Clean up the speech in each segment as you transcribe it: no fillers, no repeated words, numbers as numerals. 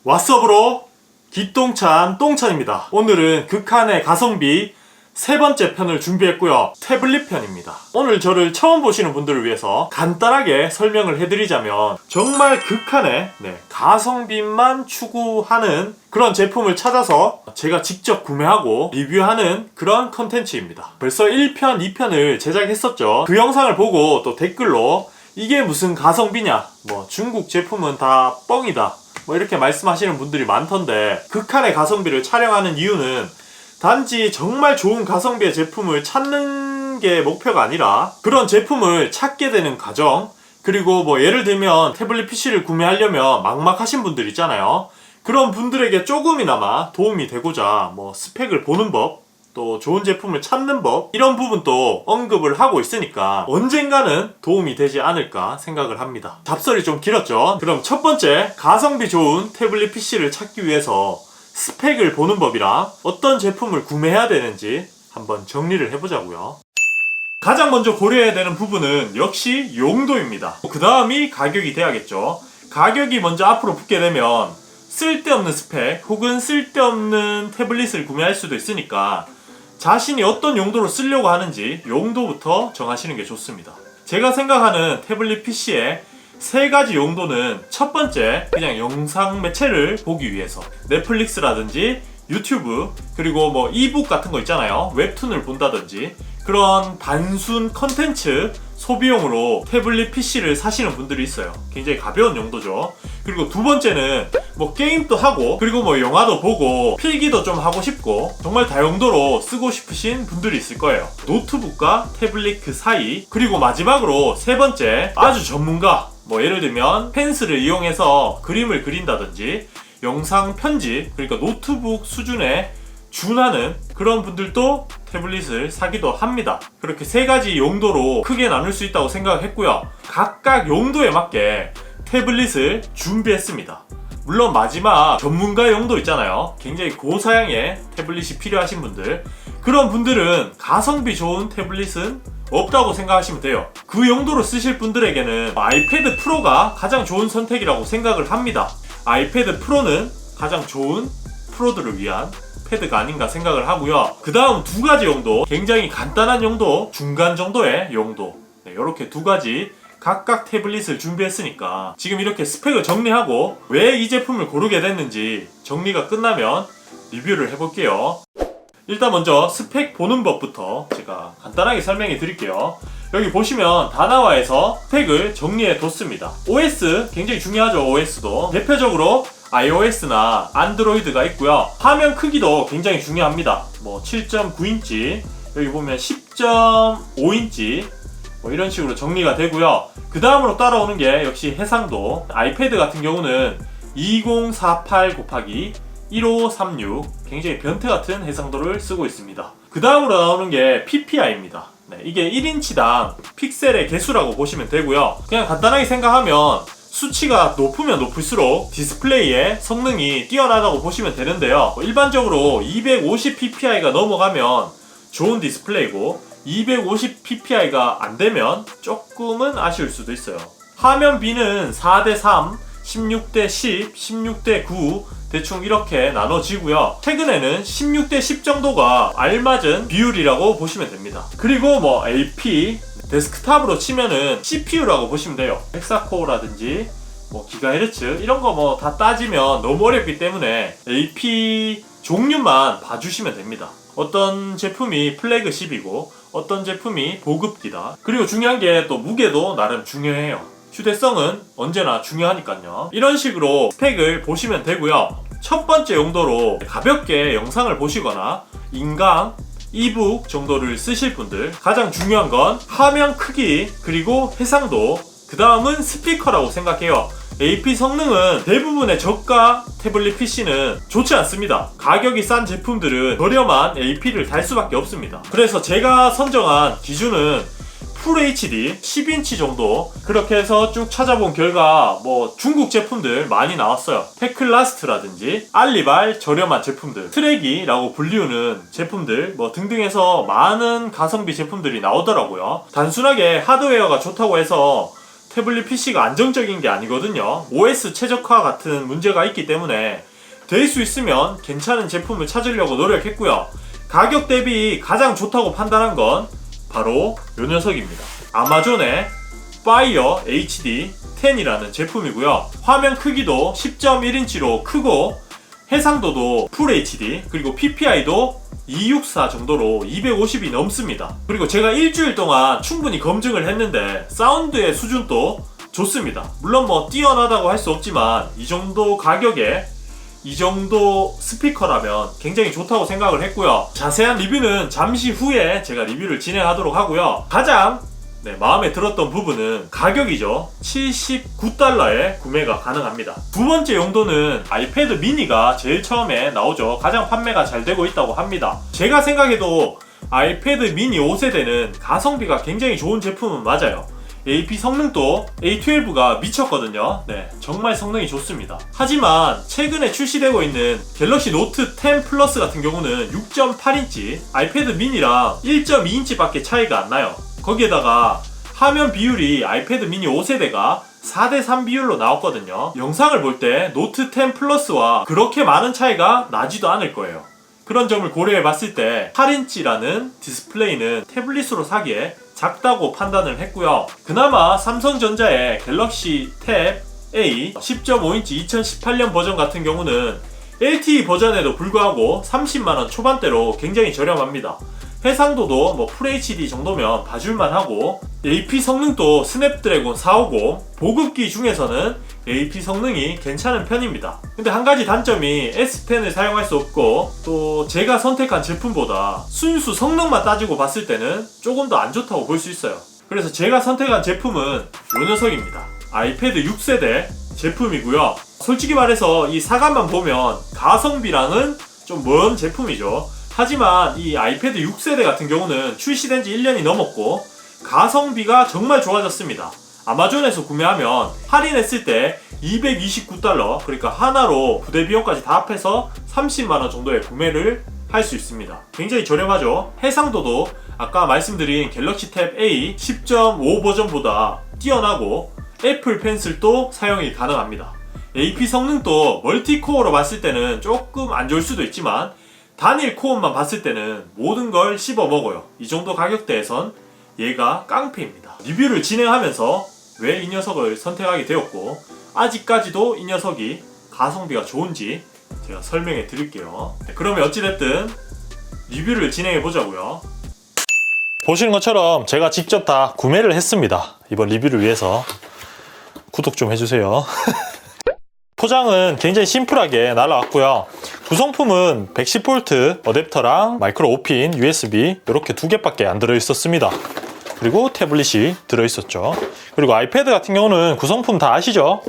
왓썹으로 기똥찬 똥찬입니다. 오늘은 극한의 가성비 세 번째 편을 준비했고요. 태블릿 편입니다. 오늘 저를 처음 보시는 분들을 위해서 간단하게 설명을 해드리자면 정말 극한의 가성비만 추구하는 그런 제품을 찾아서 제가 직접 구매하고 리뷰하는 그런 컨텐츠입니다. 벌써 1편, 2편을 제작했었죠. 그 영상을 보고 또 댓글로 이게 무슨 가성비냐, 중국 제품은 다 뻥이다, 이렇게 말씀하시는 분들이 많던데, 극한의 가성비를 촬영하는 이유는 단지 정말 좋은 가성비의 제품을 찾는 게 목표가 아니라 그런 제품을 찾게 되는 과정, 그리고 예를 들면 태블릿 PC를 구매하려면 막막하신 분들 있잖아요. 그런 분들에게 조금이나마 도움이 되고자 스펙을 보는 법, 또 좋은 제품을 찾는 법, 이런 부분도 언급을 하고 있으니까 언젠가는 도움이 되지 않을까 생각을 합니다. 잡설이 좀 길었죠. 그럼 첫 번째, 가성비 좋은 태블릿 PC를 찾기 위해서 스펙을 보는 법이랑 어떤 제품을 구매해야 되는지 한번 정리를 해보자고요. 가장 먼저 고려해야 되는 부분은 역시 용도입니다. 그 다음이 가격이 돼야겠죠. 가격이 먼저 앞으로 붙게 되면 쓸데없는 스펙 혹은 쓸데없는 태블릿을 구매할 수도 있으니까 자신이 어떤 용도로 쓰려고 하는지 용도부터 정하시는 게 좋습니다. 제가 생각하는 태블릿 PC의 세 가지 용도는, 첫 번째, 그냥 영상 매체를 보기 위해서 넷플릭스라든지 유튜브, 그리고 이북 같은 거 있잖아요. 웹툰을 본다든지 그런 단순 컨텐츠 소비용으로 태블릿 PC를 사시는 분들이 있어요. 굉장히 가벼운 용도죠. 그리고 두 번째는 게임도 하고, 그리고 영화도 보고 필기도 좀 하고 싶고 정말 다용도로 쓰고 싶으신 분들이 있을 거예요. 노트북과 태블릿 그 사이. 그리고 마지막으로 세 번째, 아주 전문가, 예를 들면 펜슬을 이용해서 그림을 그린다든지 영상 편집, 그러니까 노트북 수준에 준하는 그런 분들도 태블릿을 사기도 합니다. 그렇게 세 가지 용도로 크게 나눌 수 있다고 생각했고요. 각각 용도에 맞게 태블릿을 준비했습니다. 물론 마지막 전문가 용도 있잖아요. 굉장히 고사양의 태블릿이 필요하신 분들, 그런 분들은 가성비 좋은 태블릿은 없다고 생각하시면 돼요. 그 용도로 쓰실 분들에게는 아이패드 프로가 가장 좋은 선택이라고 생각을 합니다. 아이패드 프로는 가장 좋은 프로들을 위한 패드가 아닌가 생각을 하고요. 그 다음 두 가지 용도, 굉장히 간단한 용도, 중간 정도의 용도, 이렇게 두 가지 각각 태블릿을 준비했으니까 지금 이렇게 스펙을 정리하고 왜 이 제품을 고르게 됐는지 정리가 끝나면 리뷰를 해볼게요. 일단 먼저 스펙 보는 법부터 제가 간단하게 설명해 드릴게요. 여기 보시면 다나와에서 스펙을 정리해 뒀습니다. OS 굉장히 중요하죠. OS도 대표적으로 iOS나 안드로이드가 있고요. 화면 크기도 굉장히 중요합니다. 7.9인치, 여기 보면 10.5인치 이런 식으로 정리가 되고요. 그 다음으로 따라오는 게 역시 해상도. 아이패드 같은 경우는 2048 곱하기 1536, 굉장히 변태 같은 해상도를 쓰고 있습니다. 그 다음으로 나오는 게 PPI입니다. 이게 1인치당 픽셀의 개수라고 보시면 되고요. 그냥 간단하게 생각하면 수치가 높으면 높을수록 디스플레이의 성능이 뛰어나다고 보시면 되는데요. 일반적으로 250ppi가 넘어가면 좋은 디스플레이고 250ppi가 안되면 조금은 아쉬울 수도 있어요. 화면 비는 4:3, 16:10, 16:9 대충 이렇게 나눠지고요. 최근에는 16:10 정도가 알맞은 비율이라고 보시면 됩니다. 그리고 AP, 데스크탑으로 치면은 CPU라고 보시면 돼요. 헥사코어라든지 기가헤르츠 이런 거 다 따지면 너무 어렵기 때문에 AP 종류만 봐주시면 됩니다. 어떤 제품이 플래그십이고 어떤 제품이 보급기다. 그리고 중요한 게 또 무게도 나름 중요해요. 휴대성은 언제나 중요하니까요. 이런 식으로 스펙을 보시면 되고요. 첫 번째 용도로 가볍게 영상을 보시거나 인강, 이북 정도를 쓰실 분들, 가장 중요한 건 화면 크기, 그리고 해상도, 그 다음은 스피커라고 생각해요. AP 성능은 대부분의 저가 태블릿 PC는 좋지 않습니다. 가격이 싼 제품들은 저렴한 AP를 달 수밖에 없습니다. 그래서 제가 선정한 기준은 FHD 10인치 정도, 그렇게 해서 쭉 찾아본 결과 중국 제품들 많이 나왔어요. 테클라스트라든지 알리발 저렴한 제품들, 트랙이라고 불리우는 제품들 등등 해서 많은 가성비 제품들이 나오더라고요. 단순하게 하드웨어가 좋다고 해서 태블릿 PC가 안정적인 게 아니거든요. OS 최적화 같은 문제가 있기 때문에 될 수 있으면 괜찮은 제품을 찾으려고 노력했고요. 가격 대비 가장 좋다고 판단한 건 바로 이 녀석입니다. 아마존의 파이어 HD 10이라는 제품이고요. 화면 크기도 10.1인치로 크고 해상도도 풀 HD, 그리고 PPI도 264 정도로 250이 넘습니다. 그리고 제가 일주일 동안 충분히 검증을 했는데 사운드의 수준도 좋습니다. 물론 뭐 뛰어나다고 할 수 없지만 이 정도 가격에 이 정도 스피커라면 굉장히 좋다고 생각을 했고요. 자세한 리뷰는 잠시 후에 제가 리뷰를 진행하도록 하고요. 가장 마음에 들었던 부분은 가격이죠. 79달러에 구매가 가능합니다. 두 번째 용도는 아이패드 미니가 제일 처음에 나오죠. 가장 판매가 잘 되고 있다고 합니다. 제가 생각해도 아이패드 미니 5세대는 가성비가 굉장히 좋은 제품은 맞아요. AP 성능도 A12가 미쳤거든요. 정말 성능이 좋습니다. 하지만 최근에 출시되고 있는 갤럭시 노트 10 플러스 같은 경우는 6.8인치 아이패드 미니랑 1.2인치 밖에 차이가 안 나요. 거기에다가 화면 비율이 아이패드 미니 5세대가 4:3 비율로 나왔거든요. 영상을 볼 때 노트 10 플러스와 그렇게 많은 차이가 나지도 않을 거예요. 그런 점을 고려해 봤을 때 8인치라는 디스플레이는 태블릿으로 사기에 작다고 판단을 했고요. 그나마 삼성전자의 갤럭시 탭 A 10.5인치 2018년 버전 같은 경우는 LTE 버전에도 불구하고 30만원 초반대로 굉장히 저렴합니다. 해상도도 뭐 FHD 정도면 봐줄만 하고 AP 성능도 스냅드래곤 450 보급기 중에서는 AP 성능이 괜찮은 편입니다. 근데 한 가지 단점이 S펜을 사용할 수 없고 또 제가 선택한 제품보다 순수 성능만 따지고 봤을 때는 조금 더 안 좋다고 볼 수 있어요. 그래서 제가 선택한 제품은 이 녀석입니다. 아이패드 6세대 제품이고요. 솔직히 말해서 이 사각만 보면 가성비랑은 좀 먼 제품이죠. 하지만 이 아이패드 6세대 같은 경우는 출시된 지 1년이 넘었고 가성비가 정말 좋아졌습니다. 아마존에서 구매하면 할인했을 때 229달러, 그러니까 하나로 부대 비용까지 다 합해서 30만원 정도에 구매를 할 수 있습니다. 굉장히 저렴하죠. 해상도도 아까 말씀드린 갤럭시 탭 A 10.5 버전보다 뛰어나고 애플 펜슬도 사용이 가능합니다. AP 성능도 멀티코어로 봤을 때는 조금 안 좋을 수도 있지만 단일 코어만 봤을 때는 모든 걸 씹어 먹어요. 이 정도 가격대에선 얘가 깡패입니다. 리뷰를 진행하면서 왜 이 녀석을 선택하게 되었고 아직까지도 이 녀석이 가성비가 좋은지 제가 설명해 드릴게요. 그러면 어찌됐든 리뷰를 진행해 보자고요. 보시는 것처럼 제가 직접 다 구매를 했습니다. 이번 리뷰를 위해서 구독 좀 해주세요. 포장은 굉장히 심플하게 날라왔고요. 구성품은 110V 어댑터랑 마이크로 5핀 USB 이렇게 두 개밖에 안 들어있었습니다. 그리고 태블릿이 들어있었죠. 그리고 아이패드 같은 경우는 구성품 다 아시죠?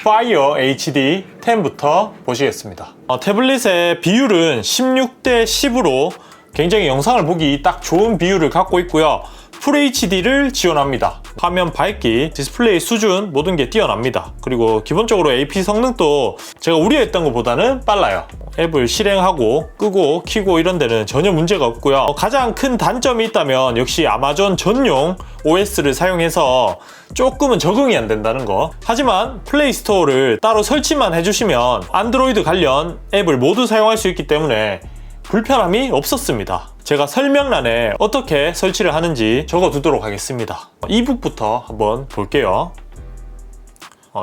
파이어 HD 10부터 보시겠습니다. 태블릿의 비율은 16:10으로 굉장히 영상을 보기 딱 좋은 비율을 갖고 있고요. FHD를 지원합니다. 화면 밝기, 디스플레이 수준 모든 게 뛰어납니다. 그리고 기본적으로 AP 성능도 제가 우려했던 것보다는 빨라요. 앱을 실행하고 끄고 켜고 이런 데는 전혀 문제가 없고요. 가장 큰 단점이 있다면 역시 아마존 전용 OS를 사용해서 조금은 적응이 안 된다는 거. 하지만 플레이스토어를 따로 설치만 해주시면 안드로이드 관련 앱을 모두 사용할 수 있기 때문에 불편함이 없었습니다. 제가 설명란에 어떻게 설치를 하는지 적어두도록 하겠습니다. 이북부터 한번 볼게요.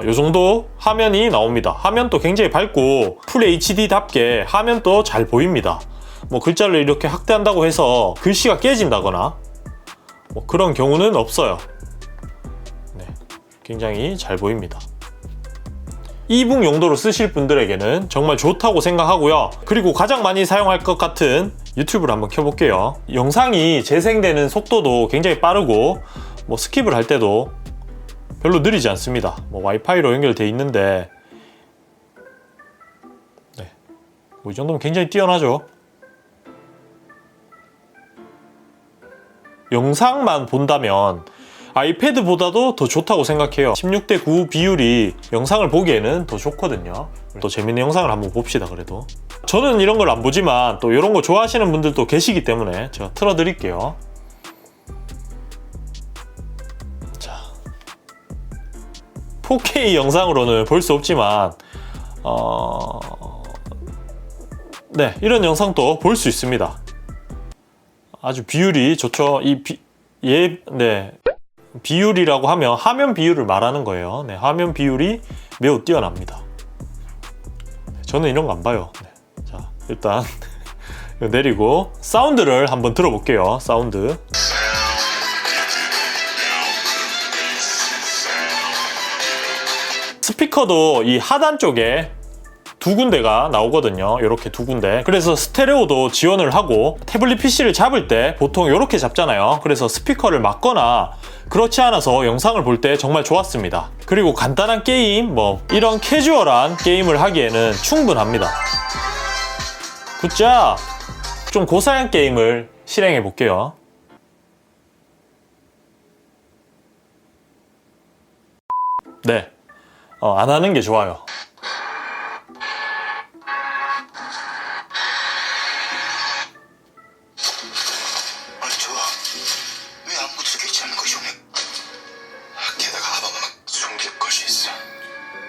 이 정도 화면이 나옵니다. 화면도 굉장히 밝고 풀 HD답게 화면도 잘 보입니다. 뭐 글자를 이렇게 확대한다고 해서 글씨가 깨진다거나 뭐 그런 경우는 없어요. 굉장히 잘 보입니다. 이북 용도로 쓰실 분들에게는 정말 좋다고 생각하고요. 그리고 가장 많이 사용할 것 같은 유튜브를 한번 켜볼게요. 영상이 재생되는 속도도 굉장히 빠르고 뭐 스킵을 할 때도 별로 느리지 않습니다. 뭐 와이파이로 연결되어 있는데 뭐 이 정도면 굉장히 뛰어나죠. 영상만 본다면 아이패드보다도 더 좋다고 생각해요. 16:9 비율이 영상을 보기에는 더 좋거든요. 또 재밌는 영상을 한번 봅시다. 그래도 저는 이런 걸 안 보지만 또 이런 거 좋아하시는 분들도 계시기 때문에 제가 틀어드릴게요. 4K 영상으로는 볼 수 없지만 네, 이런 영상도 볼 수 있습니다. 아주 비율이 좋죠. 네, 비율이라고 하면 화면 비율을 말하는 거예요. 네, 화면 비율이 매우 뛰어납니다. 저는 이런 거 안 봐요. 네, 자, 일단 내리고 사운드를 한번 들어볼게요. 사운드. 스피커도 이 하단 쪽에 두 군데가 나오거든요. 이렇게 두 군데. 그래서 스테레오도 지원을 하고 태블릿 PC를 잡을 때 보통 이렇게 잡잖아요. 그래서 스피커를 막거나 그렇지 않아서 영상을 볼 때 정말 좋았습니다. 그리고 간단한 게임, 이런 캐주얼한 게임을 하기에는 충분합니다. 굿잡! 좀 고사양 게임을 실행해 볼게요. 네, 안 하는 게 좋아요.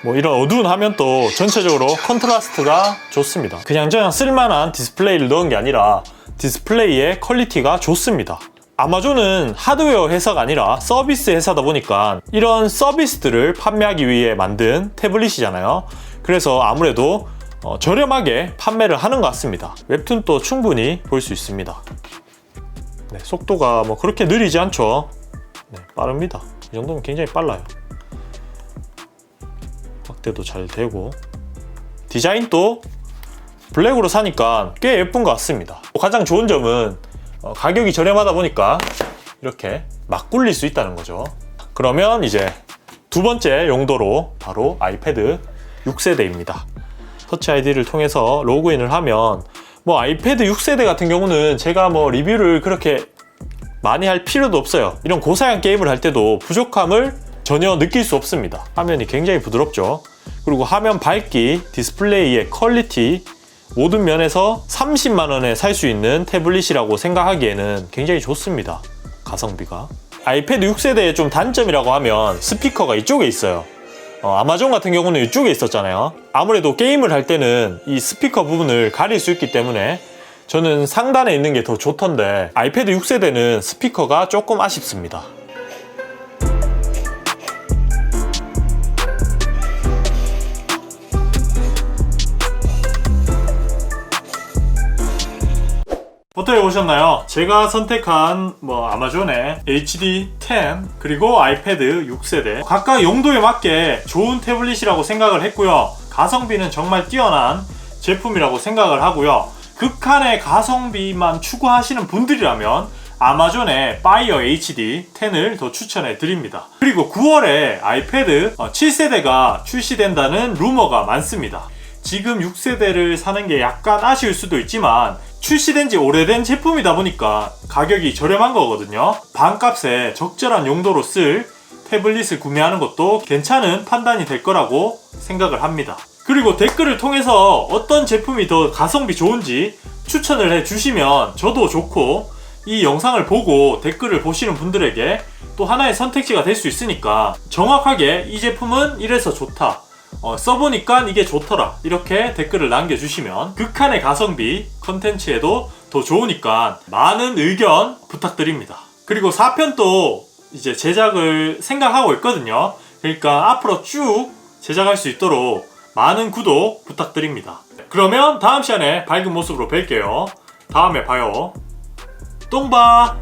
이런 어두운 화면도 전체적으로 컨트라스트가 좋습니다. 그냥 쓸만한 디스플레이를 넣은 게 아니라 디스플레이의 퀄리티가 좋습니다. 아마존은 하드웨어 회사가 아니라 서비스 회사다 보니까 이런 서비스들을 판매하기 위해 만든 태블릿이잖아요. 그래서 아무래도 저렴하게 판매를 하는 것 같습니다. 웹툰도 충분히 볼 수 있습니다. 네, 속도가 그렇게 느리지 않죠. 네, 빠릅니다. 이 정도면 굉장히 빨라요. 확대도 잘 되고 디자인도 블랙으로 사니까 꽤 예쁜 것 같습니다. 가장 좋은 점은 가격이 저렴하다 보니까 이렇게 막 굴릴 수 있다는 거죠. 그러면 이제 두 번째 용도로 바로 아이패드 6세대입니다. 터치 아이디를 통해서 로그인을 하면 아이패드 6세대 같은 경우는 제가 리뷰를 그렇게 많이 할 필요도 없어요. 이런 고사양 게임을 할 때도 부족함을 전혀 느낄 수 없습니다. 화면이 굉장히 부드럽죠. 그리고 화면 밝기, 디스플레이의 퀄리티 모든 면에서 30만원에 살 수 있는 태블릿이라고 생각하기에는 굉장히 좋습니다. 가성비가. 아이패드 6세대의 좀 단점이라고 하면 스피커가 이쪽에 있어요. 아마존 같은 경우는 이쪽에 있었잖아요. 아무래도 게임을 할 때는 이 스피커 부분을 가릴 수 있기 때문에 저는 상단에 있는 게 더 좋던데 아이패드 6세대는 스피커가 조금 아쉽습니다. 어떻게 보셨나요? 제가 선택한 아마존의 HD10 그리고 아이패드 6세대 각각 용도에 맞게 좋은 태블릿이라고 생각을 했고요. 가성비는 정말 뛰어난 제품이라고 생각을 하고요. 극한의 가성비만 추구하시는 분들이라면 아마존의 파이어 HD 10을 더 추천해 드립니다. 그리고 9월에 아이패드 7세대가 출시된다는 루머가 많습니다. 지금 6세대를 사는 게 약간 아쉬울 수도 있지만 출시된 지 오래된 제품이다 보니까 가격이 저렴한 거거든요. 반값에 적절한 용도로 쓸 태블릿을 구매하는 것도 괜찮은 판단이 될 거라고 생각을 합니다. 그리고 댓글을 통해서 어떤 제품이 더 가성비 좋은지 추천을 해주시면 저도 좋고 이 영상을 보고 댓글을 보시는 분들에게 또 하나의 선택지가 될 수 있으니까 정확하게 이 제품은 이래서 좋다, 써보니까 이게 좋더라 이렇게 댓글을 남겨주시면 극한의 가성비 컨텐츠에도 더 좋으니까 많은 의견 부탁드립니다. 그리고 4편도 이제 제작을 생각하고 있거든요. 그러니까 앞으로 쭉 제작할 수 있도록 많은 구독 부탁드립니다. 그러면 다음 시간에 밝은 모습으로 뵐게요. 다음에 봐요. 똥봐.